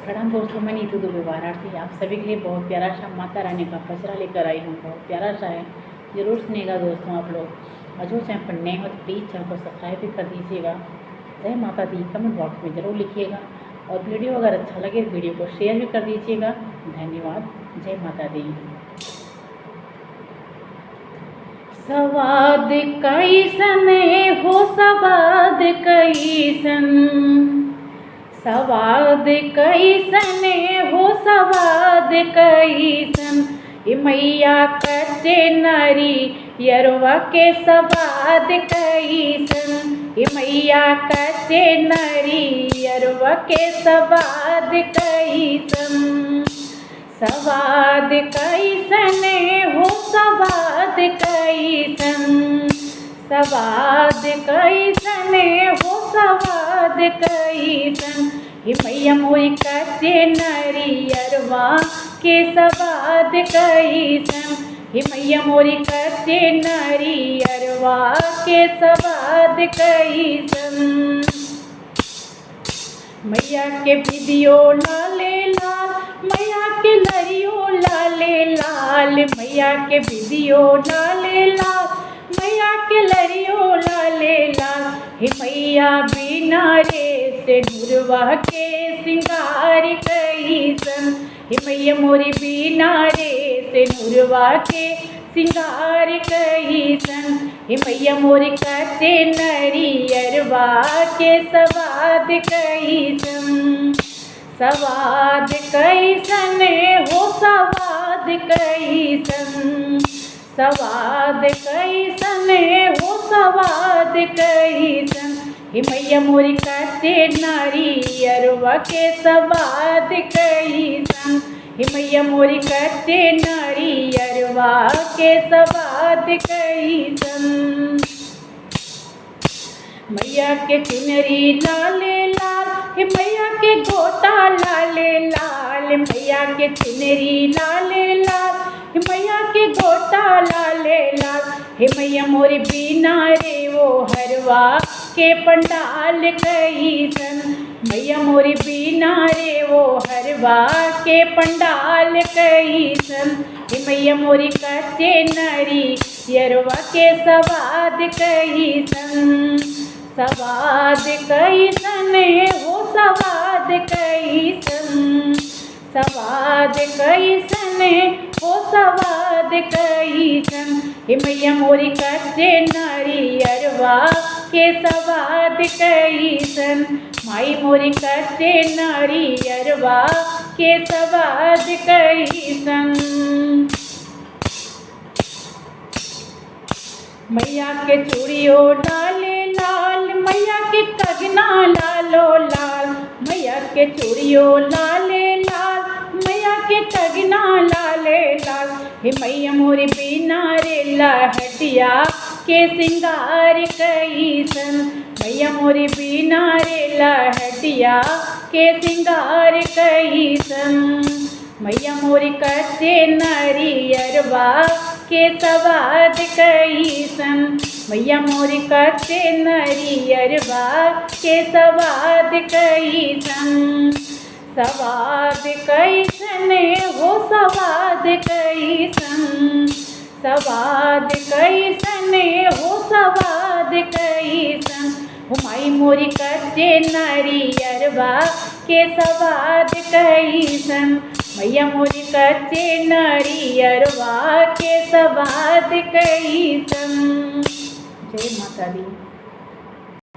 प्रणाम दोस्तों, मैं नीतू दुबे वाराणसी आप सभी के लिए बहुत प्यारा सा माता रानी का पचरा लेकर आई हूँ। बहुत प्यारा सा है, जरूर सुनिएगा दोस्तों आप लोग। और जो चैनल पर नए हो तो प्लीज़ चैनल को सब्सक्राइब भी कर दीजिएगा। जय माता दी कमेंट बॉक्स में ज़रूर लिखिएगा, और वीडियो अगर अच्छा लगे वीडियो को शेयर भी कर दीजिएगा। धन्यवाद। जय माता दी। सवाद कैसन हो सवाद कैसन, सवाद कैसन हो सवाद कैसन, मैया कच्चे नरी यरवा के सवाद कैसन, मैया कच्चे नरी यरवा के सवाद कैसन। सवाद कैसन हो सवाद कैसन, सवाद कैसन हो सवाद कैसन, मैया मोरी कच्चे नरियरवा के सवाद कैसन, मैया मोरी कच्चे नरियरवा के सवाद कैसन। मैया के विदियो लाले लाल, मैया के लरियो लाले लाल, मैया के विदियो लाले लाल, मैया के लरियो लाले लाल, मैया बिना रे से नुरवा के सिंगार कैसन, मैया मोरी बिना रे से नुरवा के सिंगार कैसन, मैया मोरी कच्चे नरियरवा के सवाद कैसन। सवाद कैसन हो सवाद कैसन, सवाद कैसन हो सवाद कैसन, मैया मोरी कच्चे नरियरवा के सवाद कैसन, मैया मोरी कच्चे नरियरवा के सवाद कैसन। मैया के चुनरी लाले लाल, मैया के गोटा लाले लाल, मैया के चुनरी लाले लाल, मैया के गोटा लाले लाल, मैया मोरी बिना रे वो हरवा के पंडाल कैसन, मैया मोरी बिना रे वो हरवा के पंडाल कैसन, मैया मोरी कच्चे नरियरवा के सवाद कैसन। सवाद कैसन हो सवाद कैसन, सवाद कैसन हो सवाद कैसन, मैया मोरी कच्चे नरियरवा के सवाद कैसन, माई मोरी कच्चे नरियरवा के सवाद कैसन। मैया के चूड़ियो लाले लाल, मैया के कंगना लालो लाल, मैया के चूड़ियो लाले लाल, मैया के कंगना लाले लाल, मैया मोरी बिना रे लहटिया के सिंगार कैसन, मैया मोरी बिना रे लहटिया के सिंगार कैसन, मैया मोरी कच्चे नरियरवा के सवाद कैसन, मैया मोरी कच्चे नरियरवा के सवाद कैसन। सवाद कैसन हो सवाद कैसन, सवाद कैसन हो सवाद कैसन, माई मोरी कच्चे नरियरवा के सवाद कैसन, मैया मोरी कच्चे नरियरवा के सवाद कैसन। जय माता दी।